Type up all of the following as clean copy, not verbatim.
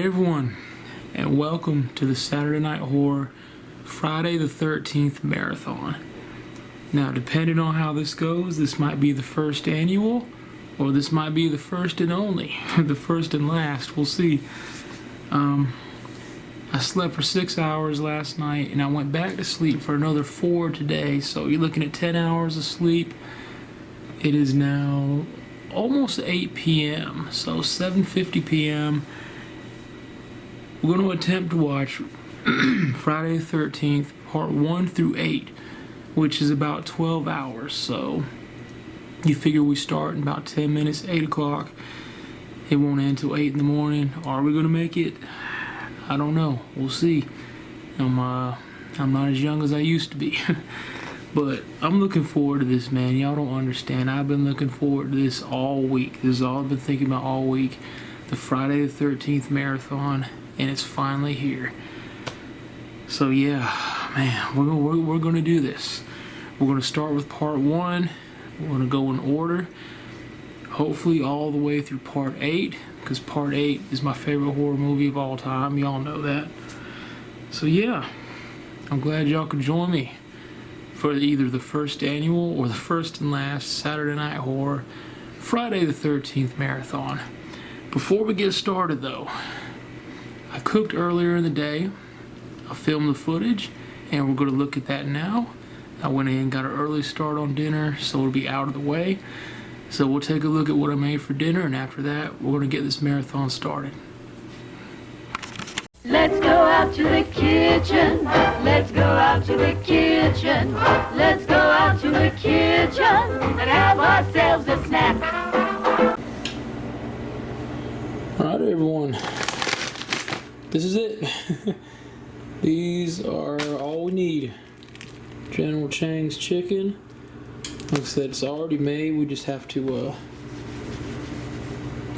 everyone, and welcome to the Saturday Night Horror Friday the 13th Marathon. Now, depending on how this goes, this might be the first annual, or this might be the first and only, the first and last, we'll see. I slept for 6 hours last night, and I went back to sleep for another 4 today, so you're looking at 10 hours of sleep. It is now almost 8 p.m., so 7:50 p.m. We're going to attempt to watch Friday the 13th, part 1 through 8, which is about 12 hours. So you figure we start in about 10 minutes, 8 o'clock. It won't end till 8 in the morning. Are we going to make it? I don't know. We'll see. I'm not as young as I used to be. But I'm looking forward to this, man. Y'all don't understand. I've been looking forward to this all week. This is all I've been thinking about all week. The Friday the 13th Marathon. And it's finally here. So yeah, man, we're gonna do this. We're gonna start with part 1. We're gonna go in order. Hopefully all the way through part 8, because part 8 is my favorite horror movie of all time. Y'all know that. So yeah, I'm glad y'all could join me for either the first annual or the first and last Saturday Night Horror Friday the 13th Marathon. Before we get started though, I cooked earlier in the day. I filmed the footage, and we're going to look at that now. I went in and got an early start on dinner, so it'll be out of the way. So we'll take a look at what I made for dinner, and after that, we're going to get this marathon started. Let's go out to the kitchen. Let's go out to the kitchen. Let's go out to the kitchen and have ourselves a snack. Alright, everyone. This is it. These are all we need. General Chang's chicken. Like I said, it's already made. We just have to,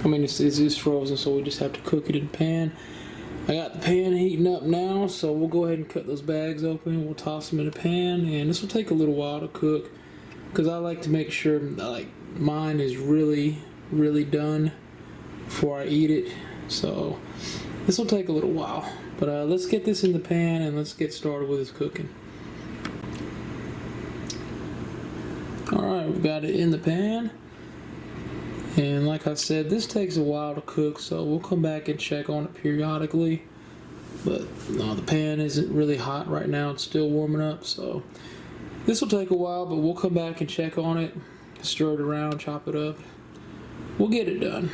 it's frozen, so we just have to cook it in the pan. I got the pan heating up now, so we'll go ahead and cut those bags open. We'll toss them in a pan, and this will take a little while to cook, because I like to make sure mine is really, really done before I eat it. So this will take a little while, but let's get this in the pan and let's get started with this cooking. Alright, we've got it in the pan, and like I said, this takes a while to cook, so we'll come back and check on it periodically. But no, the pan isn't really hot right now, it's still warming up, so this will take a while, but we'll come back and check on it, stir it around, chop it up. We'll get it done.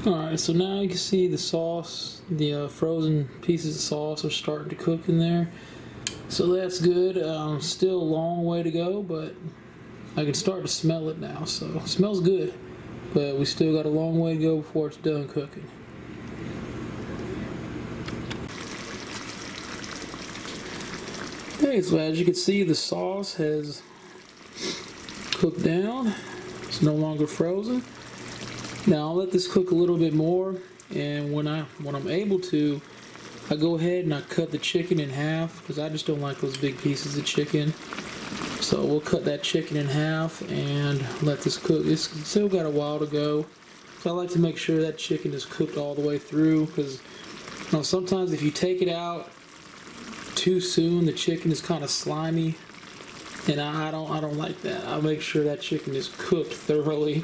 Alright, so now you can see the sauce, the frozen pieces of sauce are starting to cook in there. So that's good. Still a long way to go, but I can start to smell it now, so it smells good. But we still got a long way to go before it's done cooking. Okay, so as you can see, the sauce has cooked down. It's no longer frozen. Now I'll let this cook a little bit more, and when I'm able to, I go ahead and I cut the chicken in half, because I just don't like those big pieces of chicken. So we'll cut that chicken in half and let this cook. It's still got a while to go, so I like to make sure that chicken is cooked all the way through, because sometimes if you take it out too soon, the chicken is kind of slimy, and I don't like that. I make sure that chicken is cooked thoroughly.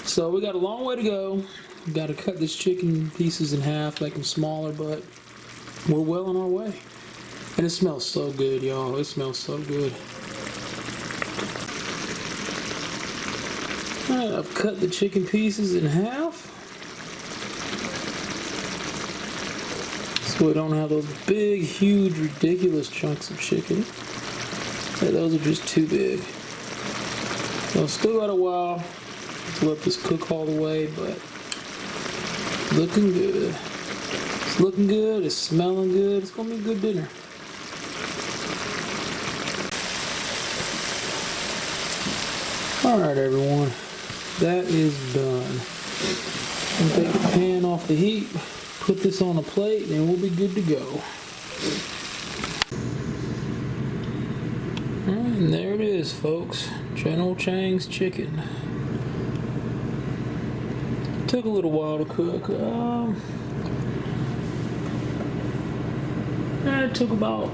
So we got a long way to go. We got to cut this chicken pieces in half, make them smaller, but we're well on our way. And it smells so good, y'all. It smells so good. Alright, I've cut the chicken pieces in half, so we don't have those big, huge, ridiculous chunks of chicken. Yeah, those are just too big. So still got a while to let this cook all the way, but looking good. It's looking good, it's smelling good, it's gonna be a good dinner. Alright everyone, that is done. I'm gonna take the pan off the heat, put this on a plate, and we'll be good to go. Alright, and there it is folks, General Chang's chicken. Took a little while to cook. It took about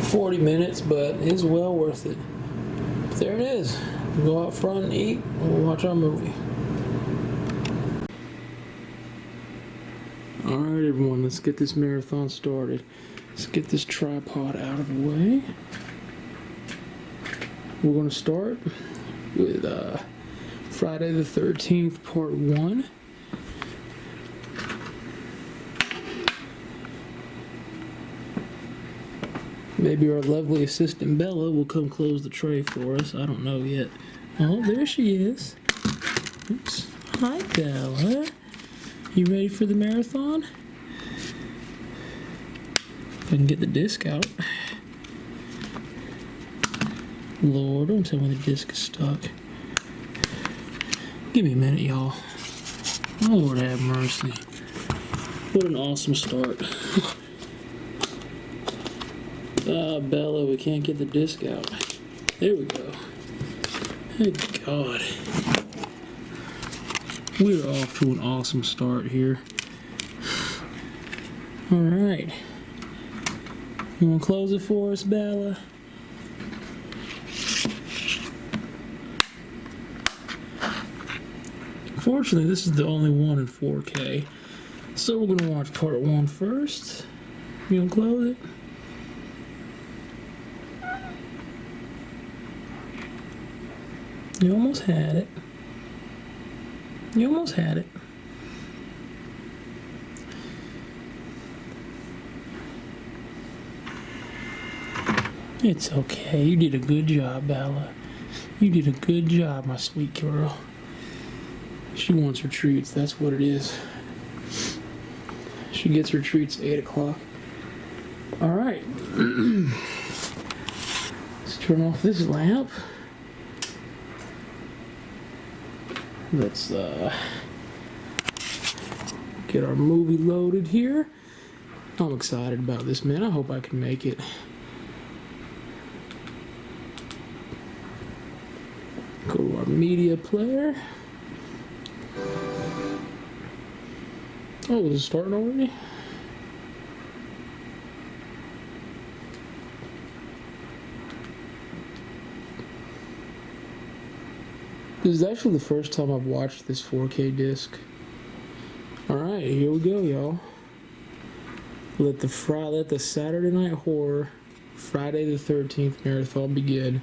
40 minutes, but it's well worth it. But there it is. We'll go out front and eat, and we'll watch our movie. Alright everyone, let's get this marathon started. Let's get this tripod out of the way. We're going to start with Friday the 13th, Part 1. Maybe our lovely assistant Bella will come close the tray for us. I don't know yet. Oh, there she is. Oops. Hi, Bella. You ready for the marathon? If I can get the disc out. Lord, don't tell me the disc is stuck. Give me a minute, y'all. Oh, Lord have mercy. What an awesome start. Ah, Bella, we can't get the disc out. There we go. Thank God. We're off to an awesome start here. Alright. You want to close it for us, Bella? Unfortunately, this is the only one in 4K. So we're going to watch Part 1 first. You want to close it? You almost had it. You almost had it. It's okay. You did a good job, Bella. You did a good job, my sweet girl. She wants her treats. That's what it is. She gets her treats at 8 o'clock. Alright. Let's turn off this lamp. Let's get our movie loaded here. I'm excited about this, man. I hope I can make it. Go to our media player. Oh, is it starting already? This is actually the first time I've watched this 4K disc. Alright, here we go, y'all. Let the Saturday Night Horror Friday the 13th marathon begin.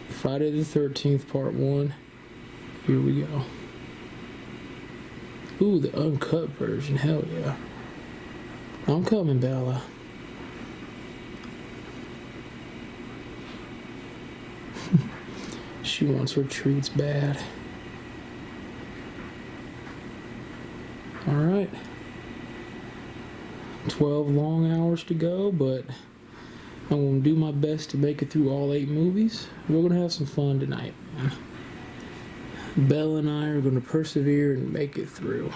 Friday the 13th, Part 1. Here we go. Ooh, the uncut version. Hell yeah. I'm coming, Bella. She wants her treats bad. Alright. 12 long hours to go, but I'm going to do my best to make it through all 8 movies. We're going to have some fun tonight, man. Bella and I are going to persevere and make it through.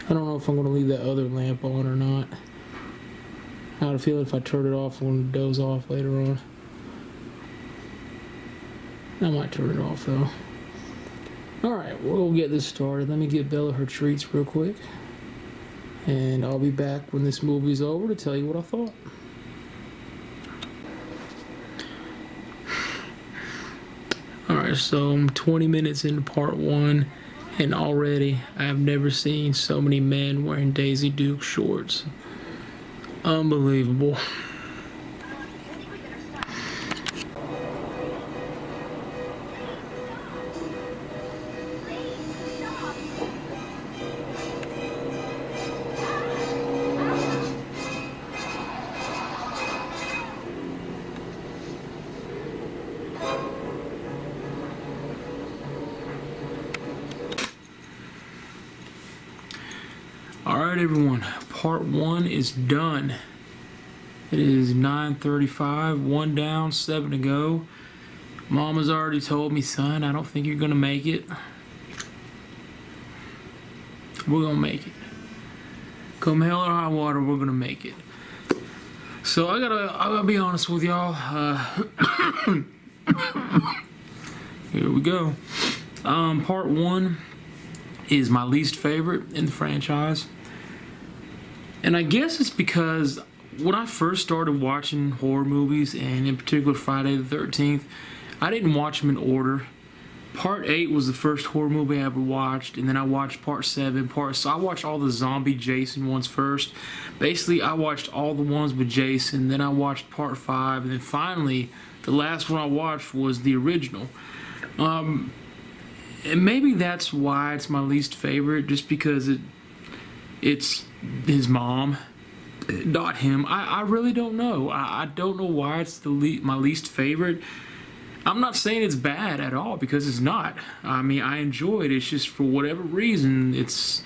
I don't know if I'm going to leave that other lamp on or not. I had a feeling if I turn it off, I'm going to doze off later on. I might turn it off though. Alright, we'll get this started. Let me give Bella her treats real quick. And I'll be back when this movie's over to tell you what I thought. Alright, so I'm 20 minutes into Part 1, and already I have never seen so many men wearing Daisy Duke shorts. Unbelievable. Alright everyone, Part 1 is done. It is 9:35, 1 down, 7 to go. Mama's already told me, son, I don't think you're gonna make it. We're gonna make it. Come hell or high water, we're gonna make it. So I gotta be honest with y'all. Here we go. Part 1 is my least favorite in the franchise. And I guess it's because when I first started watching horror movies, and in particular Friday the 13th, I didn't watch them in order. Part 8 was the first horror movie I ever watched, and then I watched Part 7, so I watched all the zombie Jason ones first. Basically, I watched all the ones with Jason, then I watched Part 5, and then finally, the last one I watched was the original. And maybe that's why it's my least favorite, just because it's his mom, not him. I really don't know. I don't know why it's my least favorite. I'm not saying it's bad at all, because it's not. I mean, I enjoy it. It's just for whatever reason, it's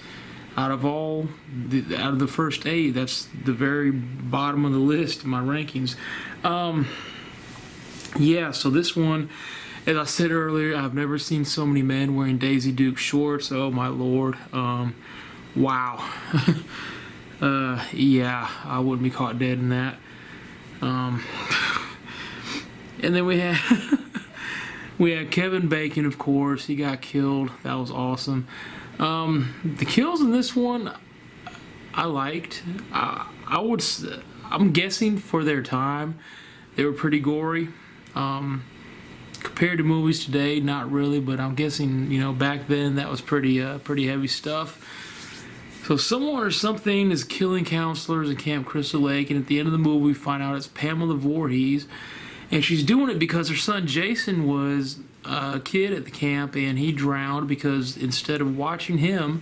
out of the first 8, that's the very bottom of the list in my rankings. Yeah, so this one, as I said earlier, I've never seen so many men wearing Daisy Duke shorts. Oh my lord. Wow. Yeah, I wouldn't be caught dead in that. And then we had Kevin Bacon, of course. He got killed. That was awesome. The kills in this one, I liked. I'm guessing for their time, they were pretty gory. Compared to movies today, not really, but I'm guessing, back then that was pretty heavy stuff. So someone or something is killing counselors in Camp Crystal Lake, and at the end of the movie we find out it's Pamela Voorhees, and she's doing it because her son Jason was a kid at the camp, and he drowned because instead of watching him,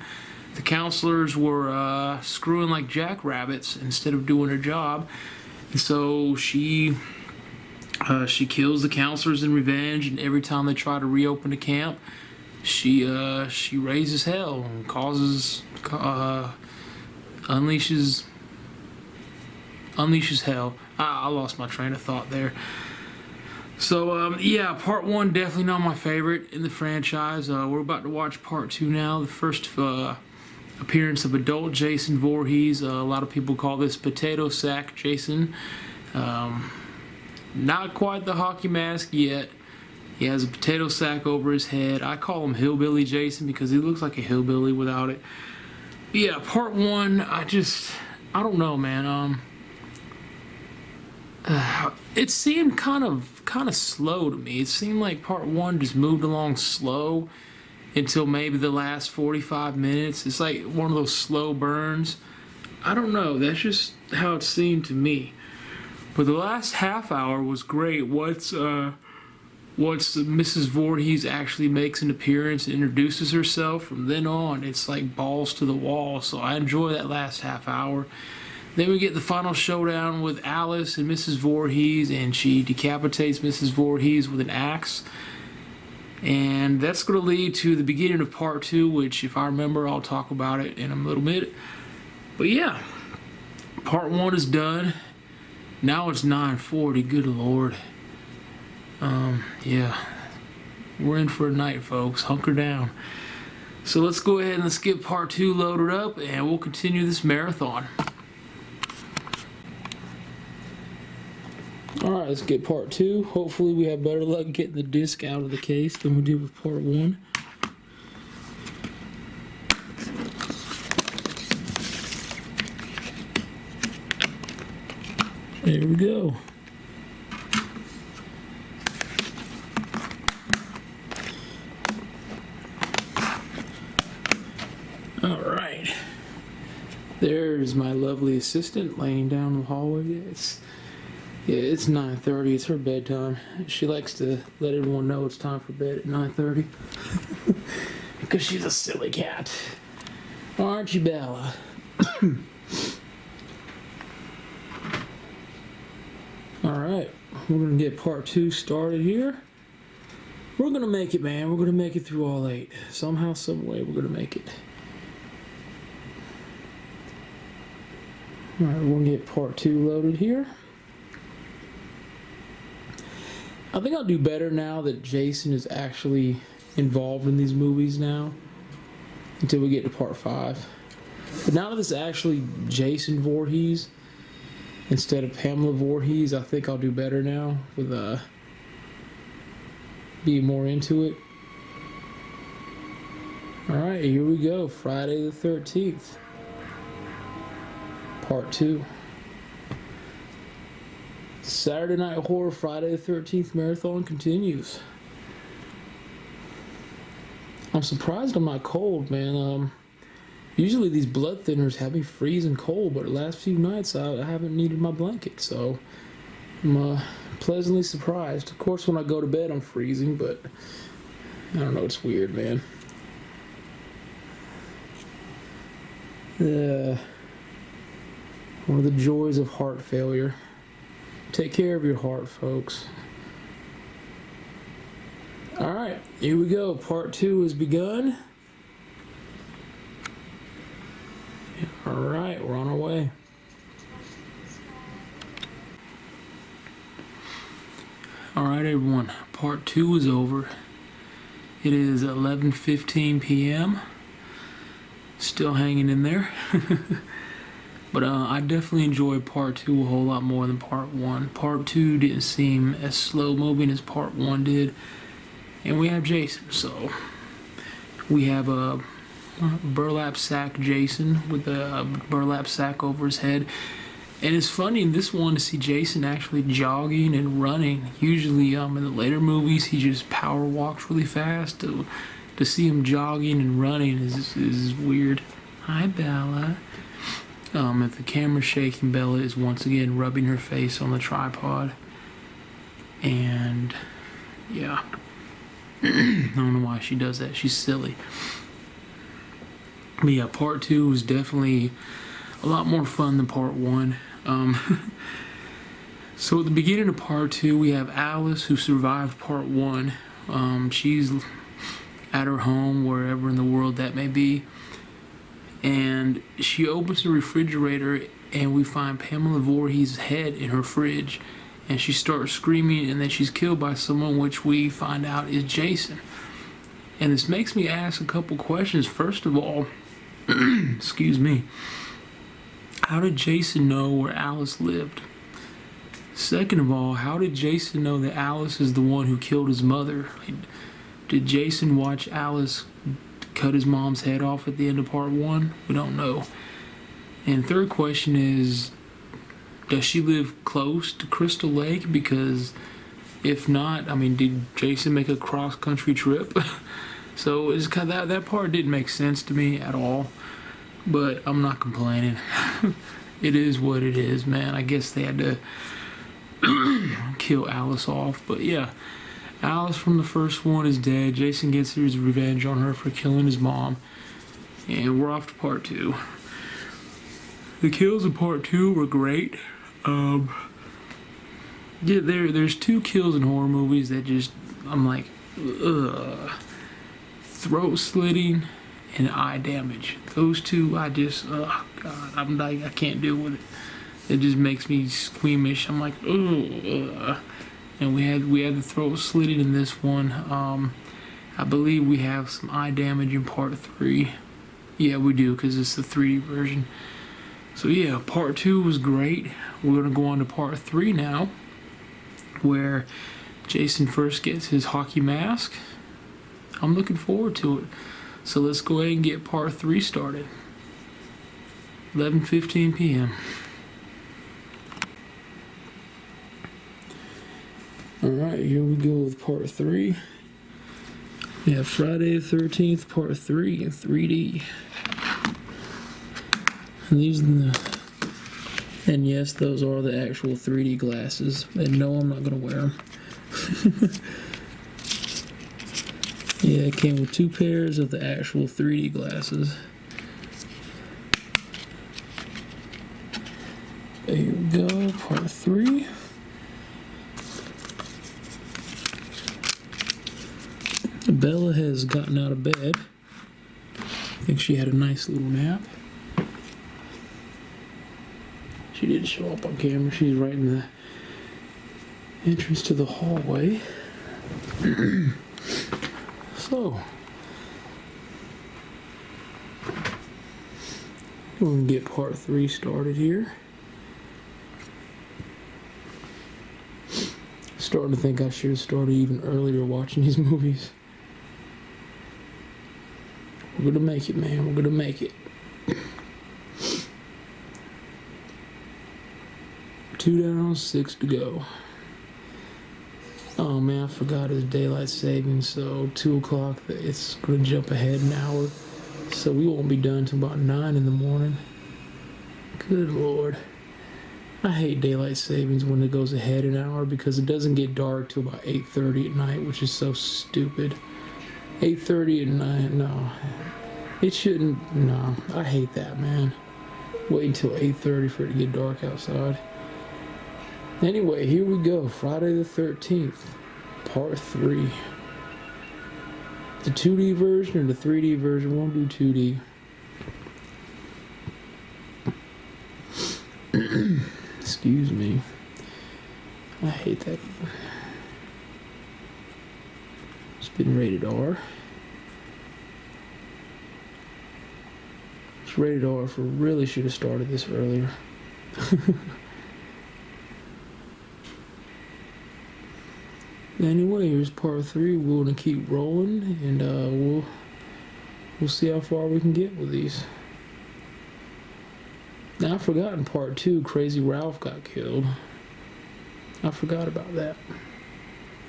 the counselors were screwing like jackrabbits instead of doing their job. And so she kills the counselors in revenge, and every time they try to reopen the camp, she raises hell and unleashes hell. I lost my train of thought there. So yeah, Part 1 definitely not my favorite in the franchise. We're about to watch Part 2 now. The first appearance of adult Jason Voorhees. A lot of people call this Potato Sack Jason. Not quite the hockey mask yet. He has a potato sack over his head. I call him Hillbilly Jason because he looks like a hillbilly without it. But yeah, Part 1, I don't know, man. It seemed kind of slow to me. It seemed like Part 1 just moved along slow until maybe the last 45 minutes. It's like one of those slow burns. I don't know. That's just how it seemed to me. But the last half hour was great. Once Mrs. Voorhees actually makes an appearance and introduces herself, from then on, it's like balls to the wall. So I enjoy that last half hour. Then we get the final showdown with Alice and Mrs. Voorhees, and she decapitates Mrs. Voorhees with an axe. And that's going to lead to the beginning of Part 2, which, if I remember, I'll talk about it in a little bit. But yeah, Part 1 is done. Now it's 9:40, good lord. Yeah, we're in for a night, folks. Hunker down. So let's go ahead and let's get Part 2 loaded up, and we'll continue this marathon. Alright, let's get Part 2. Hopefully we have better luck getting the disc out of the case than we did with Part 1. There we go. Alright. There's my lovely assistant laying down in the hallway. It's 9:30. It's her bedtime. She likes to let everyone know it's time for bed at 9:30. Because she's a silly cat. Aren't you, Bella? Alright, we're going to get Part 2 started here. We're going to make it, man. We're going to make it through all 8. Somehow, some way, we're going to make it. Alright, we're going to get Part 2 loaded here. I think I'll do better now that Jason is actually involved in these movies now, until we get to Part 5. But now that it's actually Jason Voorhees instead of Pamela Voorhees, I think I'll do better now with be more into it. Alright, here we go. Friday the 13th. Part 2. Saturday Night Horror Friday the 13th marathon continues. I'm surprised I'm not cold, man. Usually these blood thinners have me freezing cold, but the last few nights I haven't needed my blanket, so I'm pleasantly surprised. Of course, when I go to bed I'm freezing, but I don't know, it's weird, man. One of the joys of heart failure. Take care of your heart, folks. Alright, here we go. Part 2 has begun. Alright, we're on our way. Alright, everyone. Part 2 is over. It is 11:15 p.m. Still hanging in there. But I definitely enjoyed Part 2 a whole lot more than Part 1. Part 2 didn't seem as slow moving as Part 1 did. And we have Jason, so we have a burlap sack Jason with a burlap sack over his head. And it's funny in this one to see Jason actually jogging and running. Usually in the later movies he just power walks really fast. To see him jogging and running is weird. Hi, Bella. If the camera's shaking, Bella is once again rubbing her face on the tripod. And yeah. I don't know why she does that. She's silly. But yeah, Part 2 was definitely a lot more fun than Part 1. So at the beginning of Part 2, we have Alice, who survived Part 1. She's at her home, wherever in the world that may be. And she opens the refrigerator, and we find Pamela Voorhees' head in her fridge. And she starts screaming, and then she's killed by someone, which we find out is Jason. And this makes me ask a couple questions. First of all, excuse me, how did Jason know where Alice lived? Second of all, how did Jason know that Alice is the one who killed his mother? Did Jason watch Alice cut his mom's head off at the end of Part 1? We don't know. And third question is, does she live close to Crystal Lake? Because if not, I mean, did Jason make a cross-country trip? So it's kind of, that part didn't make sense to me at all. But I'm not complaining. It is what it is, man. I guess they had to kill Alice off. But yeah, Alice from the first one is dead. Jason gets his revenge on her for killing his mom. And we're off to Part 2. The kills in Part 2 were great. Yeah, there's two kills in horror movies that just, I'm like, ugh. Throat slitting and eye damage. Those two, I just, oh God, I'm like, I can't deal with it. It just makes me squeamish. I'm like, ugh. And we had the throat slitting in this one. I believe we have some eye damage in Part 3. Yeah, we do, because it's the 3D version. So yeah, Part 2 was great. We're going to go on to Part 3 now, where Jason first gets his hockey mask. I'm looking forward to it. So let's go ahead and get Part 3 started. 11:15 p.m. Alright, here we go with Part 3. We have Friday the 13th, Part 3 in 3D. And these are the... And yes, those are the actual 3D glasses. And no, I'm not going to wear them. Yeah, it came with 2 pairs of the actual 3D glasses. Here we go, Part 3. Bella has gotten out of bed. I think she had a nice little nap. She didn't show up on camera. She's right in the entrance to the hallway. So, we're going to get Part 3 started here. Starting to think I should have started even earlier watching these movies. We're gonna make it, man. We're gonna make it. 2 down, 6 to go. Oh man, I forgot it's daylight savings, so 2 o'clock, it's gonna jump ahead an hour. So we won't be done till about 9 in the morning. Good Lord. I hate daylight savings when it goes ahead an hour because it doesn't get dark till about 8:30 at night, which is so stupid. 8:30 at night, no. It shouldn't, no. I hate that, man. Wait until 8:30 for it to get dark outside. Anyway, here we go. Friday the 13th, part 3. The 2D version or the 3D version? Won't do 2D. Excuse me. I hate that. It's been rated R. It's rated R for really should have started this earlier. Anyway, here's part 3. We're gonna keep rolling, and we'll see how far we can get with these. Now I forgot in part 2, Crazy Ralph got killed. I forgot about that.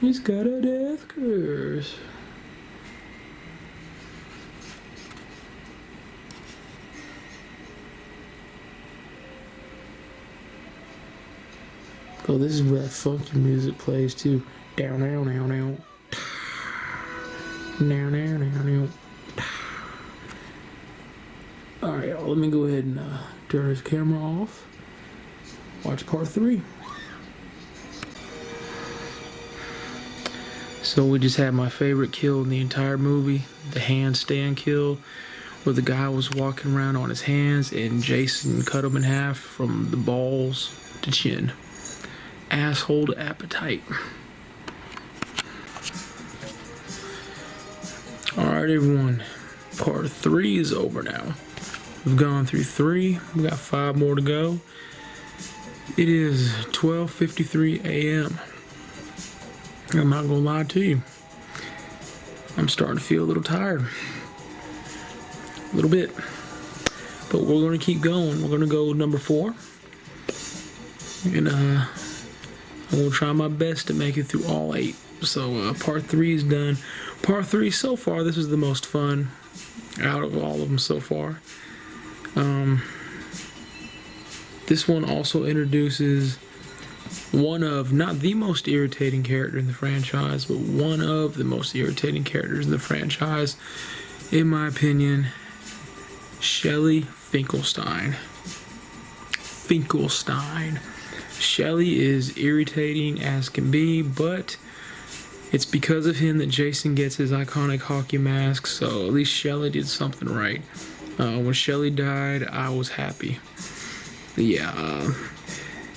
He's got a death curse. Oh, this is where that funky music plays too. Down, down, down, down. Down, down, down, down. Alright, y'all, let me go ahead and turn this camera off. Watch part 3. So we just had my favorite kill in the entire movie, the handstand kill, where the guy was walking around on his hands and Jason cut him in half from the balls to chin. Asshole to appetite. Alright everyone, part 3 is over now. We've gone through 3, we got 5 more to go. It is 12:53 a.m. I'm not gonna lie to you. I'm starting to feel a little tired. A little bit. But we're gonna keep going. We're gonna go number 4. And I'm gonna try my best to make it through all 8. So part 3 is done. Part 3 so far, this is the most fun out of all of them so far. This one also introduces one of, not the most irritating character in the franchise, but one of the most irritating characters in the franchise, in my opinion, Shelly Finkelstein. Shelly is irritating as can be, but it's because of him that Jason gets his iconic hockey mask, so at least Shelly did something right. When Shelly died, I was happy. Yeah,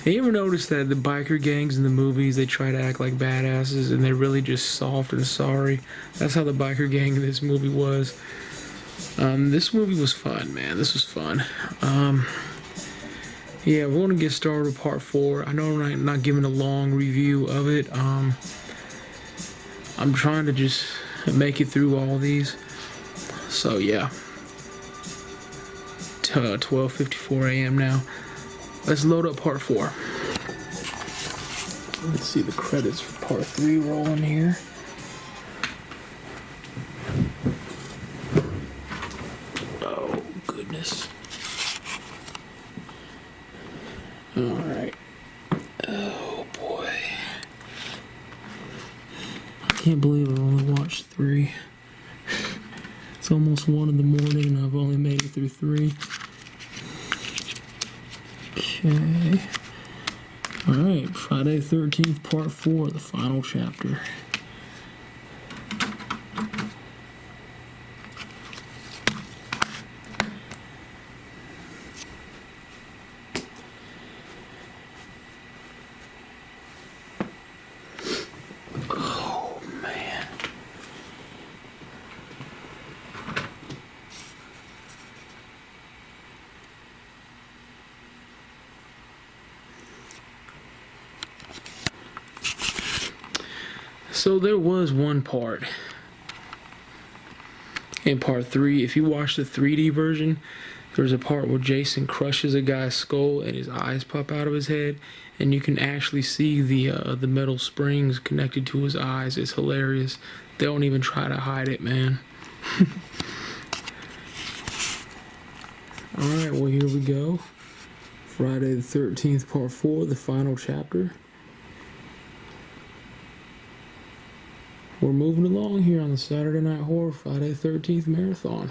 you ever notice that the biker gangs in the movies, they try to act like badasses and they're really just soft and sorry? That's how the biker gang in this movie was. This movie was fun, man. This was fun. Yeah, we're going to get started with part 4. I know I'm not giving a long review of it. I'm trying to just make it through all these. So, yeah. 12:54 a.m. now. Let's load up part 4. Let's see the credits for part 3 rolling here. Oh, goodness. Alright. Oh, boy. I can't believe I've only watched 3. It's almost 1 in the morning and I've only made it through 3. Okay. Alright, Friday 13th, part 4, the final chapter. Oh, man. So there was one part in part 3. If you watch the 3D version, there's a part where Jason crushes a guy's skull and his eyes pop out of his head, and you can actually see the metal springs connected to his eyes. It's hilarious. They don't even try to hide it, man. Alright, well, here we go. Friday the 13th, part 4, the final chapter. We're moving along here on the Saturday Night Horror Friday the 13th marathon.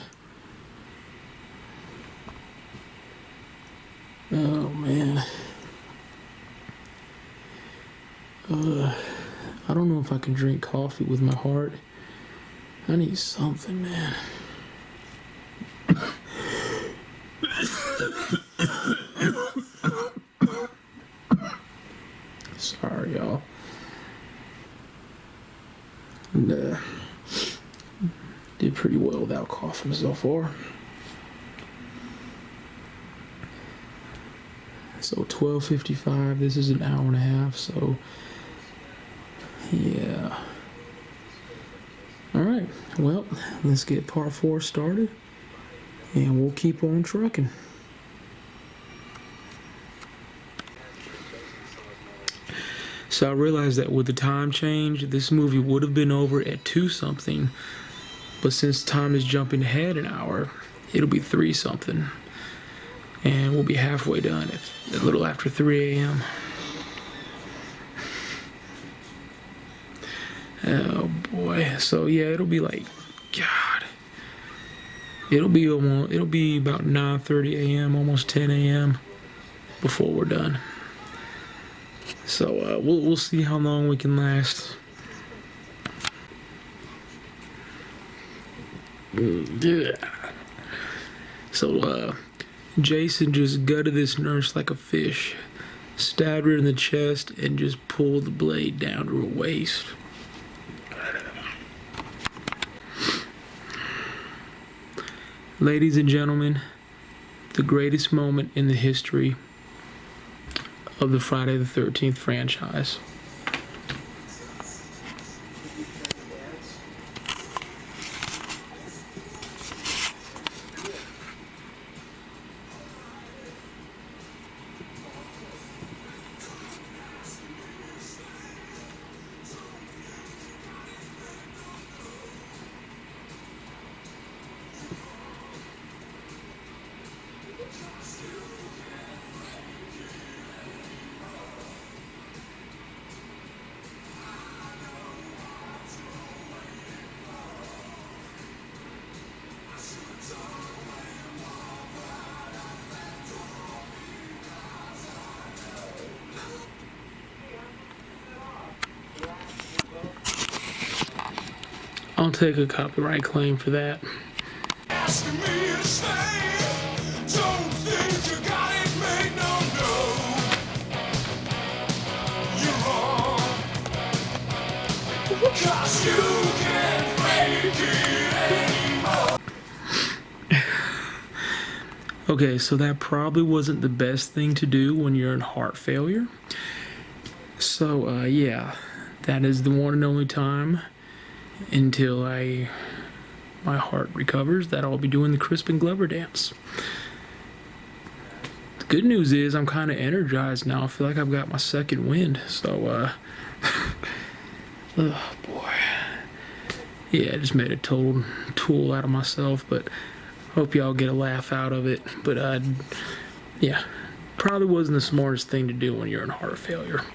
Oh, man. I don't know if I can drink coffee with my heart. I need something, man. Sorry, y'all. And, did pretty well without coughing so far. So 12:55, this is an hour and a half, so yeah. Alright, well, let's get part 4 started, and we'll keep on trucking. So I realized that with the time change, this movie would have been over at 2 something, but since time is jumping ahead an hour, it'll be 3 something. And we'll be halfway done at a little after 3 a.m. Oh boy. So yeah, it'll be like, God. It'll be about 9:30 a.m., almost 10 a.m. before we're done. So we'll see how long we can last. Yeah. So Jason just gutted this nurse like a fish, stabbed her in the chest, and just pulled the blade down to her waist. Ladies and gentlemen, the greatest moment in the history of the Friday the 13th franchise. I'll take a copyright claim for that. Asking me to stay. Don't think you got it made, no, no. You're wrong. 'Cause you can't make it anymore. Okay, so that probably wasn't the best thing to do when you're in heart failure. So, yeah, that is the one and only time until my heart recovers that I'll be doing the Crispin Glover dance. The good news is I'm kind of energized now. I feel like I've got my second wind. So, oh boy. Yeah, I just made a total tool out of myself, but hope y'all get a laugh out of it. But, yeah, probably wasn't the smartest thing to do when you're in heart failure.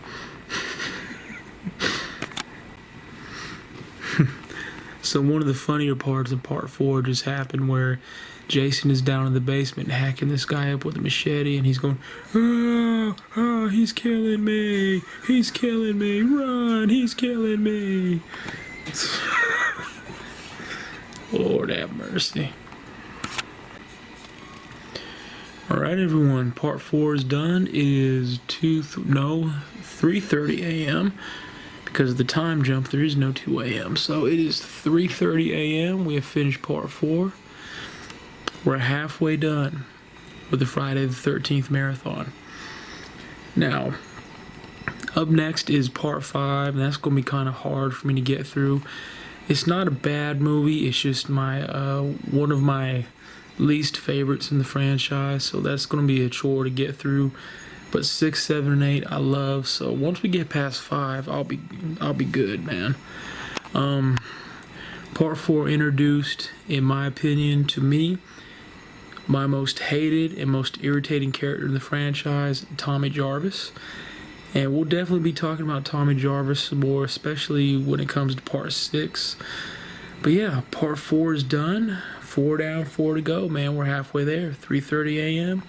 So one of the funnier parts of part 4 just happened where Jason is down in the basement hacking this guy up with a machete, and he's going, oh, he's killing me, run, he's killing me. Lord have mercy. Alright everyone, part 4 is done. It is 3:30 a.m. Because of the time jump, there is no 2 a.m. So it is 3:30 a.m. We have finished part 4. We're halfway done with the Friday the 13th marathon. Now, Up next is part 5, and that's going to be kind of hard for me to get through. It's not a bad movie, it's just my one of my least favorites in the franchise, so that's going to be a chore to get through. But 6, 7, and 8 I love, so once we get past 5, I'll be good, man. Part 4 introduced, in my opinion, to me, my most hated and most irritating character in the franchise, Tommy Jarvis. And we'll definitely be talking about Tommy Jarvis some more, especially when it comes to part 6. But yeah, part 4 is done. 4 down, 4 to go, man. We're halfway there. 3:30 a.m.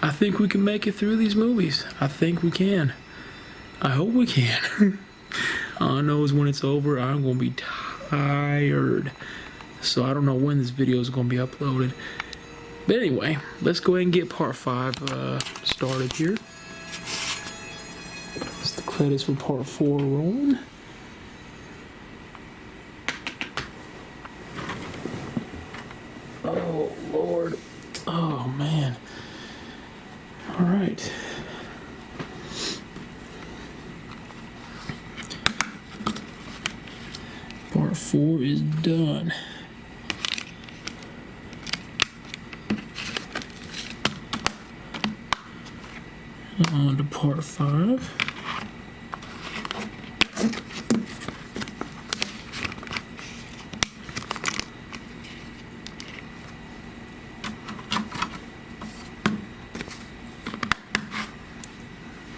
I think we can make it through these movies. I think we can. I hope we can. All I know is when it's over, I'm going to be tired. So I don't know when this video is going to be uploaded. But anyway, let's go ahead and get part 5 started here. It's the credits for part 4 rolling. Oh, Lord. Oh, man. All right. Part 4 is done. On to part 5.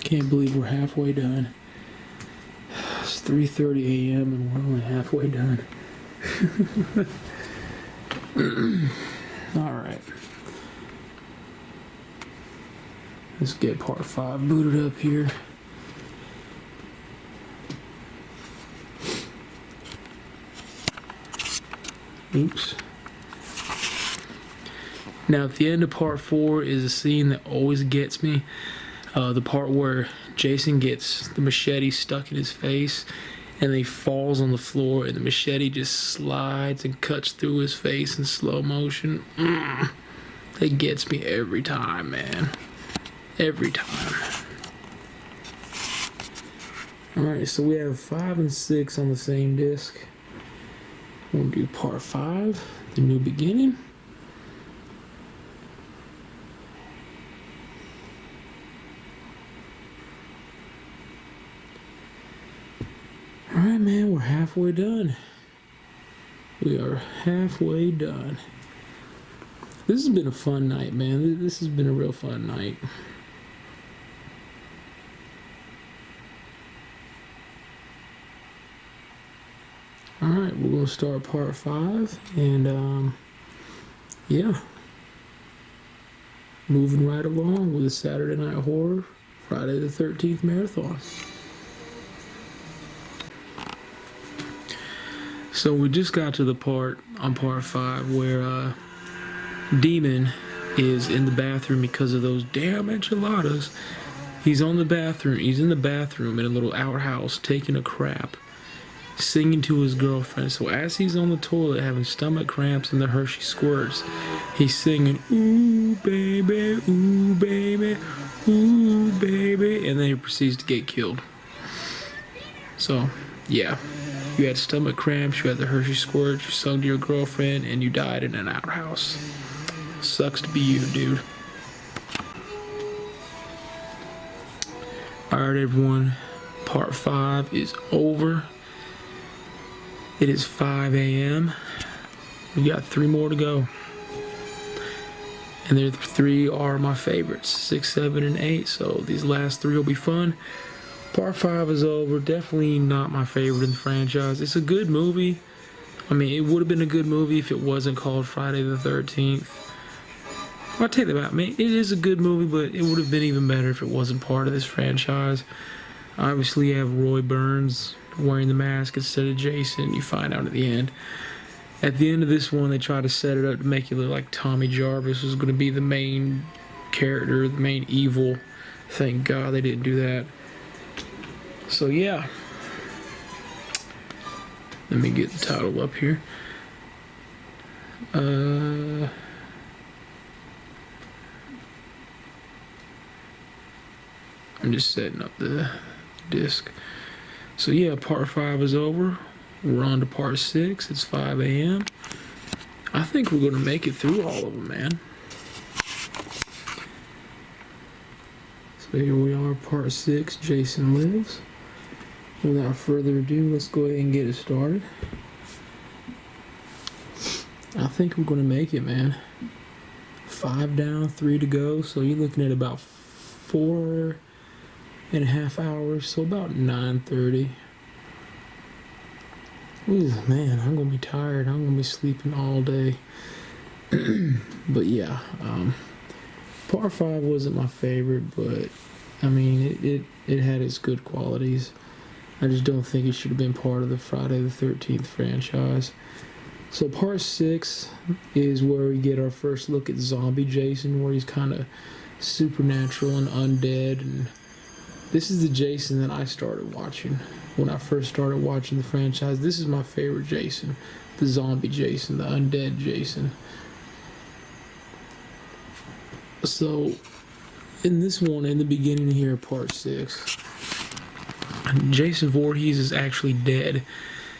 Can't believe we're halfway done. It's 3:30 a.m. and we're only halfway done. All right. Let's get part 5 booted up here. Oops. Now at the end of part 4 is a scene that always gets me. The part where Jason gets the machete stuck in his face and then he falls on the floor and the machete just slides and cuts through his face in slow motion. That gets me every time, man. Every time. Alright, so we have 5 and 6 on the same disc. We'll do part 5, the new beginning. Alright, man, we're halfway done. We are halfway done. This has been a fun night, man. This has been a real fun night. Alright, we're going to start part 5. And, yeah. Moving right along with the Saturday Night Horror Friday the 13th Marathon. So we just got to the part on part 5 where Demon is in the bathroom because of those damn enchiladas. He's in the bathroom in a little outhouse taking a crap, singing to his girlfriend. So as he's on the toilet having stomach cramps and the Hershey squirts, he's singing, ooh baby, ooh baby, ooh baby, and then he proceeds to get killed. So yeah. You had stomach cramps, you had the Hershey squirt, you sung to your girlfriend, and you died in an outhouse. Sucks to be you, dude. Alright, everyone. Part 5 is over. It is 5 a.m. We've got 3 more to go. And the 3 are my favorites, 6, 7, and 8. So these last 3 will be fun. Part 5 is over. Definitely not my favorite in the franchise. It's a good movie. I mean, it would have been a good movie if it wasn't called Friday the 13th. I'll take that back. I mean, it is a good movie, but it would have been even better if it wasn't part of this franchise. Obviously, you have Roy Burns wearing the mask instead of Jason. You find out at the end. At the end of this one, they try to set it up to make it look like Tommy Jarvis was going to be the main character, the main evil. Thank God they didn't do that. So yeah, let me get the title up here. I'm just setting up the disc. So yeah, part 5 is over. We're on to part 6. It's 5 a.m. I think we're gonna make it through all of them, man. So here we are, part 6, Jason Lives. Without further ado, let's go ahead and get it started. I think we're gonna make it, man. 5 down, 3 to go, so you're looking at about 4.5 hours, so about 9:30. Ooh, man, I'm gonna be tired. I'm gonna be sleeping all day. But yeah, part 5 wasn't my favorite, but I mean, it had its good qualities. I just don't think it should have been part of the Friday the 13th franchise. So part 6 is where we get our first look at zombie Jason, where he's kind of supernatural and undead. And this is the Jason that I started watching when I first started watching the franchise. This is my favorite Jason, the zombie Jason, the undead Jason. So in this one, in the beginning here, part 6, Jason Voorhees is actually dead.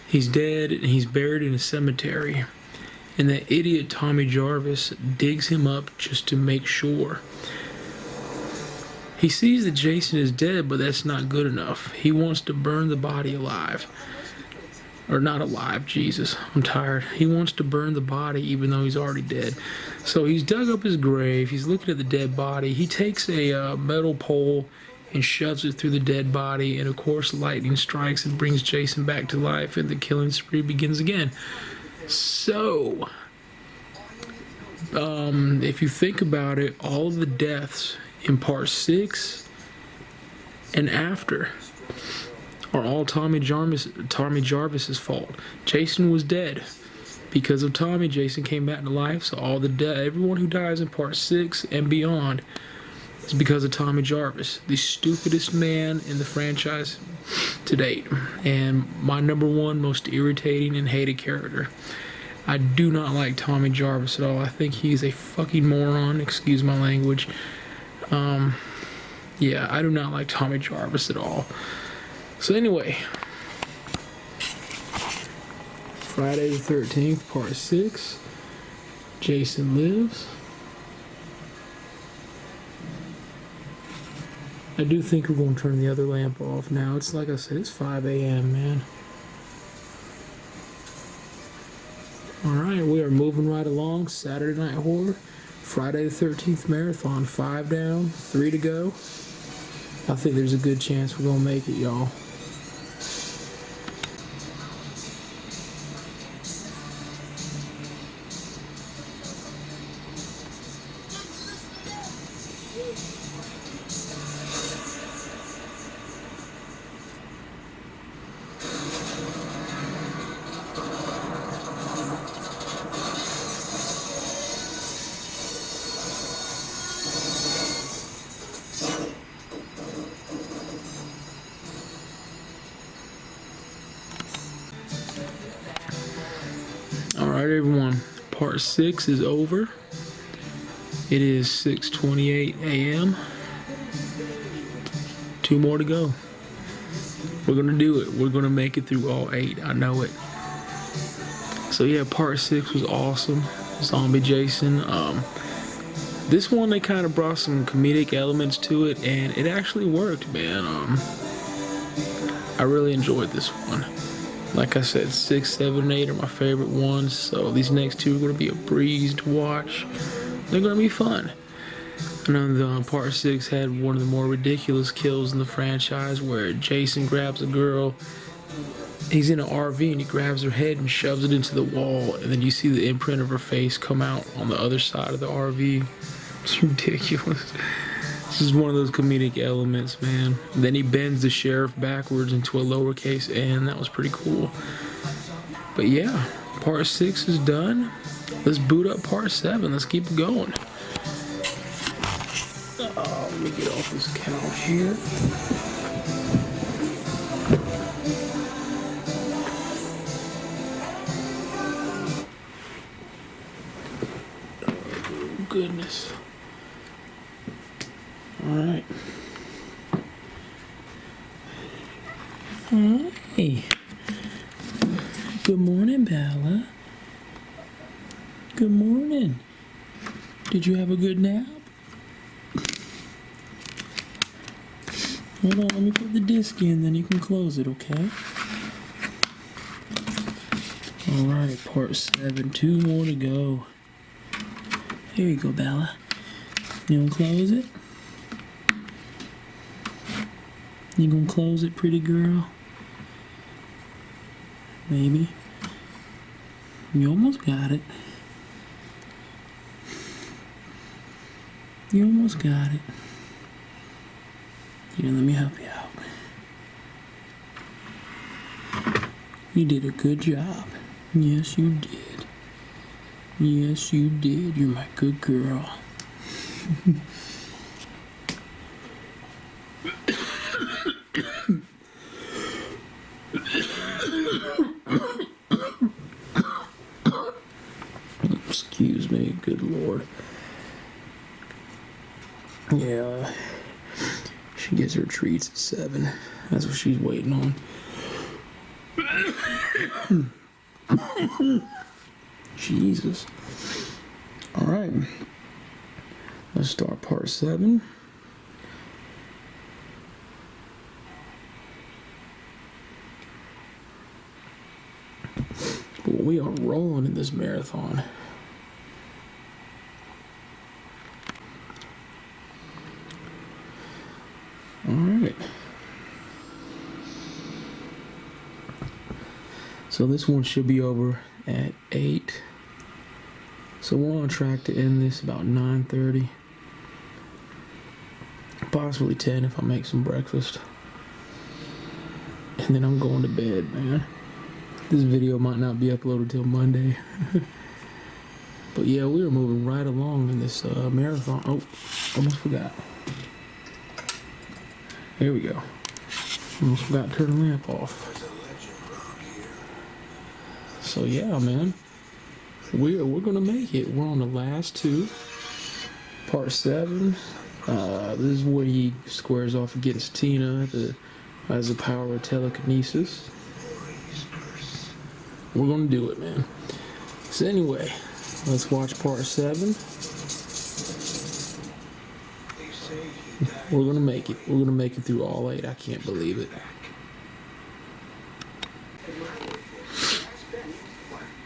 He's dead and he's buried in a cemetery. And that idiot Tommy Jarvis digs him up just to make sure. He sees that Jason is dead, but that's not good enough. He wants to burn the body alive. Or not alive, Jesus, I'm tired. He wants to burn the body even though he's already dead. So he's dug up his grave, he's looking at the dead body. He takes a metal pole and shoves it through the dead body, and of course lightning strikes and brings Jason back to life, and the killing spree begins again. So, if you think about it, all of the deaths in part 6 and after are all Tommy Jarvis's fault. Jason was dead. Because of Tommy, Jason came back to life, so everyone who dies in part 6 and beyond, it's because of Tommy Jarvis, the stupidest man in the franchise to date, and my #1 most irritating and hated character. I do not like Tommy Jarvis at all. I think he's a fucking moron, excuse my language. Yeah, I do not like Tommy Jarvis at all. So anyway, Friday the 13th, part 6, Jason Lives. I do think we're going to turn the other lamp off now. It's like I said, it's 5 a.m., man. Alright, we are moving right along. Saturday Night Horror, Friday the 13th Marathon. 5 down, 3 to go. I think there's a good chance we're going to make it, y'all. Alright everyone, part 6 is over. It is 6:28 a.m. 2 more to go. We're gonna do it. We're gonna make it through all 8. I know it. So yeah, part 6 was awesome. Zombie Jason. This one, they kind of brought some comedic elements to it, and it actually worked, man. I really enjoyed this one. Like I said, 6, 7, and 8 are my favorite ones, so these next 2 are going to be a breeze to watch. They're going to be fun. And then the part 6 had one of the more ridiculous kills in the franchise, where Jason grabs a girl. He's in an RV and he grabs her head and shoves it into the wall, and then you see the imprint of her face come out on the other side of the RV. It's ridiculous. This is one of those comedic elements, man. Then he bends the sheriff backwards into a lowercase n. That was pretty cool. But yeah, part 6 is done. Let's boot up part 7. Let's keep it going. Let me get off this couch here. Oh, goodness. Alright. Good morning. Did you have a good nap? Hold on, let me put the disc in, then you can close it, okay? Alright, part 7. 2 more to go. Here you go, Bella. You gonna close it? You gonna close it, pretty girl? Maybe. You almost got it. You almost got it. Here, let me help you out. You did a good job. Yes, you did. Yes, you did. You're my good girl. Excuse me, good Lord. Yeah, she gets her treats at 7. That's what she's waiting on. Jesus. Alright. Let's start part 7. We are rolling in this marathon. Alright. So this one should be over at 8. So we're on track to end this about 9:30. Possibly 10 if I make some breakfast. And then I'm going to bed, man. This video might not be uploaded till Monday. But yeah, we are moving right along in this marathon. Oh, almost forgot. Here we go. Almost forgot to turn the lamp off. So yeah, man. We're gonna make it. We're on the last 2. Part 7. This is where he squares off against Tina, has the power of telekinesis. We're gonna do it, man. So anyway, let's watch part 7. We're gonna make it. We're gonna make it through all 8. I can't believe it.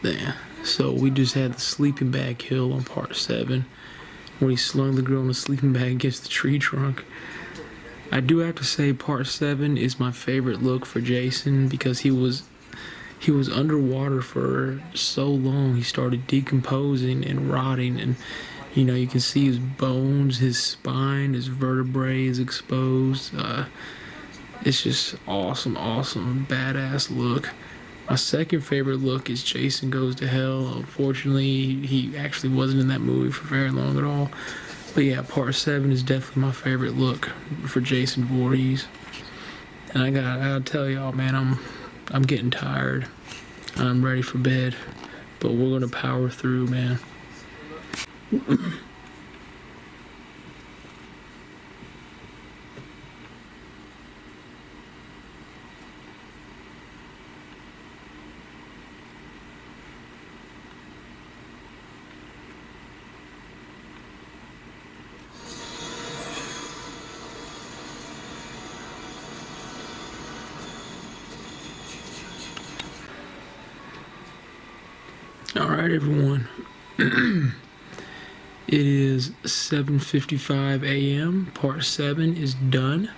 There. So we just had the sleeping bag kill on part 7, where he slung the girl in the sleeping bag against the tree trunk. I do have to say part 7 is my favorite look for Jason, because he was underwater for so long. He started decomposing and rotting, and you know, you can see his bones, his spine, his vertebrae is exposed. It's just awesome, badass look. My second favorite look is Jason Goes to Hell. Unfortunately, he actually wasn't in that movie for very long at all. But yeah, part 7 is definitely my favorite look for Jason Voorhees. And I gotta tell y'all, man, I'm getting tired. I'm ready for bed. But we're gonna power through, man. Alright, everyone. It is 7:55 a.m. Part 7 is done.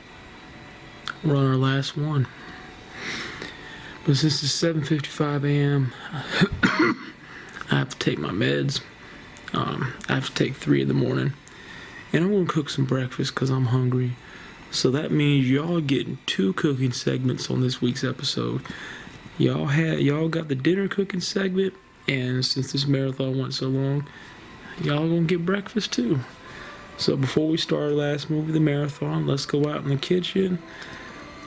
We're on our last one. But since it's 7:55 a.m., I have to take my meds. I have to take 3 in the morning. And I'm going to cook some breakfast because I'm hungry. So that means y'all getting 2 cooking segments on this week's episode. Y'all got the dinner cooking segment. And since this marathon went so long, y'all gonna get breakfast too. So before we start our last movie, the marathon, let's go out in the kitchen.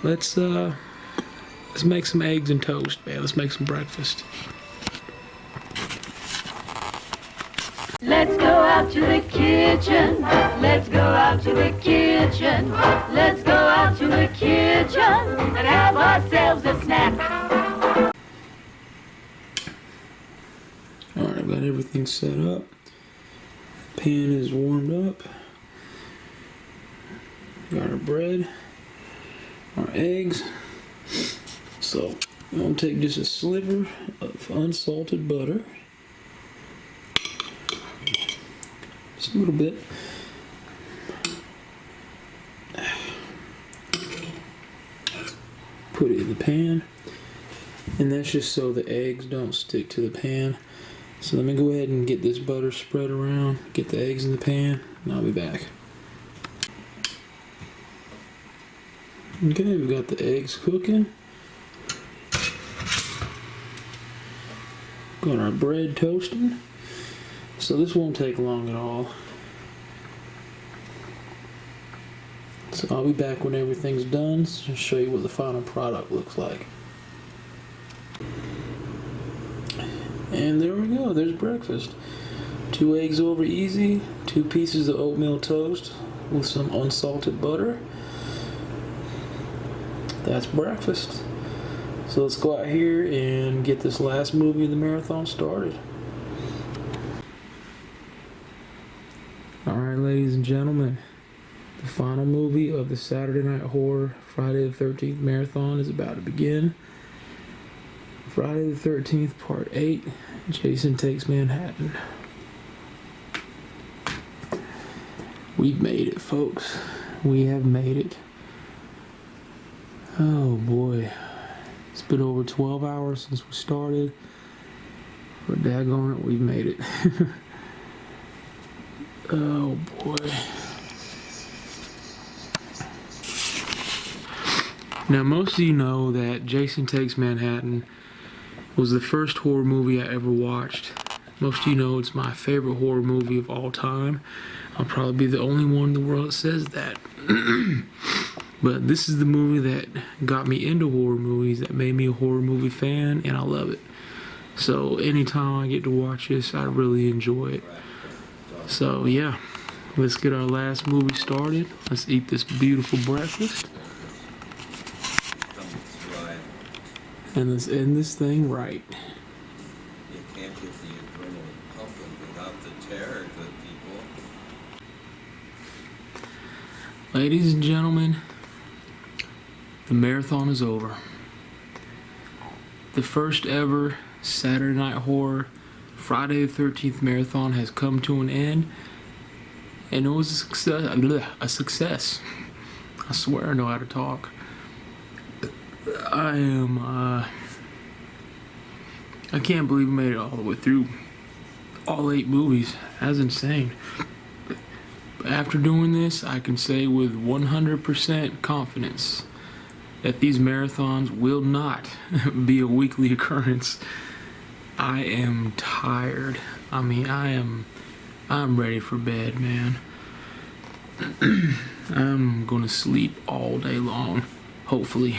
Let's make some eggs and toast, man. Let's make some breakfast. Let's go out to the kitchen. Let's go out to the kitchen. Let's go out to the kitchen and have ourselves a snack. Alright, I've got got everything set up. Pan is warmed up. Got our bread, our eggs. So I'm gonna take just a sliver of unsalted butter. Just a little bit. Put it in the pan. And that's just so the eggs don't stick to the pan. So let me go ahead and get this butter spread around, get the eggs in the pan, and I'll be back. Okay, we've got the eggs cooking. Got our bread toasting. So this won't take long at all. So I'll be back when everything's done to show you what the final product looks like. And there we go, there's breakfast. 2 eggs over easy, 2 pieces of oatmeal toast with some unsalted butter. That's breakfast. So let's go out here and get this last movie of the marathon started. Alright, ladies and gentlemen, the final movie of the Saturday Night Horror Friday the 13th marathon is about to begin. Friday the 13th, Part 8, Jason Takes Manhattan. We've made it, folks. We have made it. Oh boy. It's been over 12 hours since we started. But daggone it, we've made it. Oh boy. Now, most of you know that Jason Takes Manhattan was the first horror movie I ever watched. Most of you know it's my favorite horror movie of all time. I'll probably be the only one in the world that says that. But this is the movie that got me into horror movies, that made me a horror movie fan, and I love it. So anytime I get to watch this, I really enjoy it. So yeah, let's get our last movie started. Let's eat this beautiful breakfast. And let's end this thing right. You can't get the adrenaline pumping without the terror, good people. Ladies and gentlemen, the marathon is over. The first ever Saturday Night Horror Friday the 13th marathon has come to an end, and it was a success. I swear I know how to talk. I can't believe we made it all the way through all 8 movies. That's insane. But after doing this, I can say with 100% confidence that these marathons will not be a weekly occurrence. I am tired. I mean, I'm ready for bed, man. I'm gonna sleep all day long, hopefully.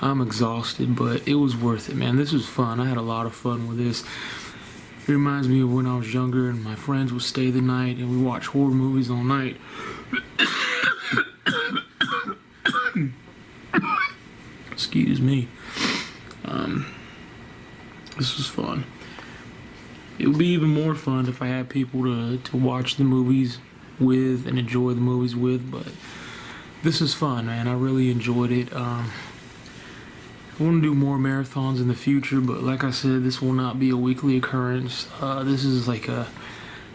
I'm exhausted, but it was worth it, man. This was fun. I had a lot of fun with this. It reminds me of when I was younger and my friends would stay the night and we watch horror movies all night. Excuse me. This was fun. It would be even more fun if I had people to watch the movies with and enjoy the movies with, but this is fun, man. I really enjoyed it. I want to do more marathons in the future, but like I said, this will not be a weekly occurrence. This is like a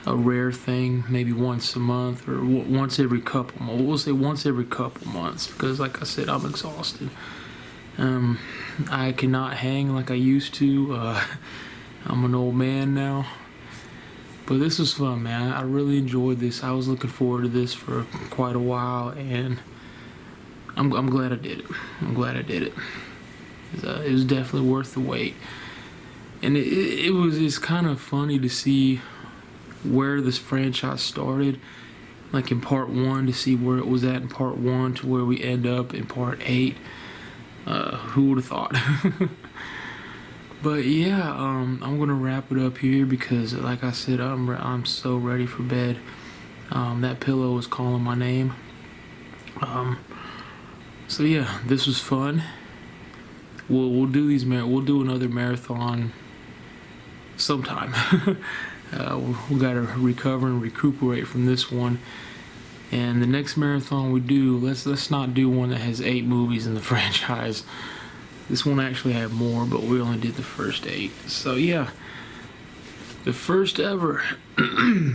rare thing, maybe once a month or once every couple months. We'll say once every couple months because, like I said, I'm exhausted. I cannot hang like I used to. I'm an old man now. But this was fun, man. I really enjoyed this. I was looking forward to this for quite a while, and I'm glad I did it. I'm glad I did it. It was definitely worth the wait. And it's kind of funny to see where this franchise started, like in part 1, to see where it was at in part 1 to where we end up in part 8. Who would have thought? But yeah, I'm gonna wrap it up here because, like I said, I'm so ready for bed. That pillow is calling my name. So yeah, this was fun. We'll do another marathon sometime. We got to recover and recuperate from this one. And the next marathon we do, let's not do one that has 8 movies in the franchise. This one actually had more, but we only did the first 8. So yeah, the first ever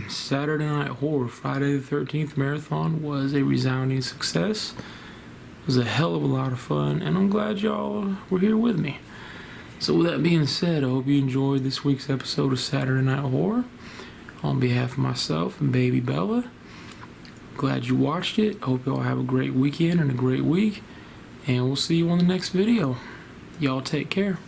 Saturday Night Horror Friday the 13th marathon was a resounding success. It was a hell of a lot of fun, and I'm glad y'all were here with me. So with that being said, I hope you enjoyed this week's episode of Saturday Night Horror. On behalf of myself and baby Bella, glad you watched it. Hope y'all have a great weekend and a great week, and we'll see you on the next video. Y'all take care.